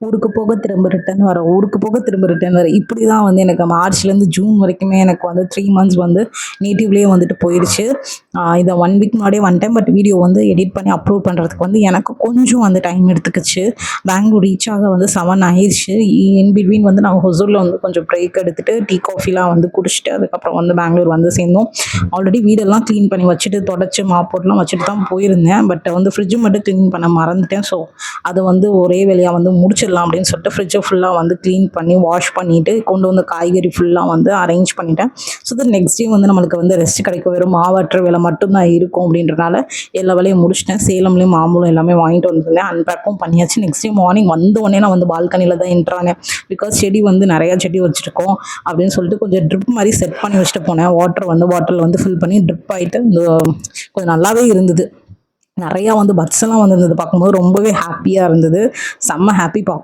ஊருக்கு போக திரும்ப ரிட்டர்ன் வர, ஊருக்கு போக திரும்ப ரிட்டர்ன் வர. இப்படி தான் வந்து எனக்கு மார்ச்லேருந்து ஜூன் வரைக்குமே எனக்கு வந்து 3 மந்த்ஸ் வந்து நேட்டிவ்லேயே வந்துட்டு போயிடுச்சு. இதை 1 வீக் முன்னாடியே வந்துட்டேன். பட் வீடியோ வந்து எடிட் பண்ணி அப்லோட் பண்ணுறதுக்கு வந்து எனக்கு கொஞ்சம் வந்து டைம் எடுத்துக்கிச்சு. பெங்களூர் ரீச் ஆக வந்து 7 ஆயிடுச்சு. இன் பிட்வீன் வந்து நாங்கள் ஹொசூரில் வந்து கொஞ்சம் பிரேக் எடுத்துகிட்டு டீ காஃபிலாம் வந்து குடிச்சிட்டு அதுக்கப்புறம் வந்து பெங்களூர் வந்து சேர்ந்தோம். ஆல்ரெடி வீடெல்லாம் க்ளீன் பண்ணி வச்சுட்டு தொடச்சி மாப்போட்டெலாம் வச்சுட்டு தான் போயிருந்தேன். பட் வந்து ஃப்ரிட்ஜு மட்டும் க்ளீன் பண்ண மறந்துட்டேன். ஸோ அதை வந்து ஒரே வேலையாக வந்து முடிச்சிடலாம் அப்படின்னு சொல்லிட்டு ஃப்ரிட்ஜை ஃபுல்லாக வந்து க்ளீன் பண்ணி வாஷ் பண்ணிவிட்டு கொண்டு வந்து காய்கறி ஃபுல்லாக வந்து அரேஞ்ச் பண்ணிட்டேன். ஸோ தட் நெக்ஸ்ட் டே வந்து நம்மளுக்கு வந்து ரெஸ்ட் கிடைக்கும். வெறும் மாவாட்டுற வேலை மட்டும்தான் இருக்கும் அப்படின்றனால எல்லா வேலையும் முடிச்சிட்டேன். சேலம்லேயும் மாம்பழம் எல்லாமே வாங்கிட்டு வந்திருந்தேன். அன்பேக்கும் பண்ணியாச்சு. நெக்ஸ்ட் டே மார்னிங் வந்தோடனே நான் வந்து பால்கனியில் தான் என்ட்ரானேன். பிகாஸ் செடி வந்து நிறையா செடி வச்சுருக்கோம் அப்படின்னு சொல்லிட்டு கொஞ்சம் ட்ரிப் மாதிரி செட் பண்ணி வச்சுட்டு போனேன். வாட்டர் வந்து பாட்டில் வந்து ஃபில் பண்ணி ட்ரிப் ஆகிட்டு கொஞ்சம் நல்லாவே இருந்தது. நிறையா வந்து பட்ஸ் எல்லாம் வந்திருந்தது. பார்க்கும்போது ரொம்பவே ஹாப்பியாக இருந்தது. செம்ம ஹாப்பிப்பா.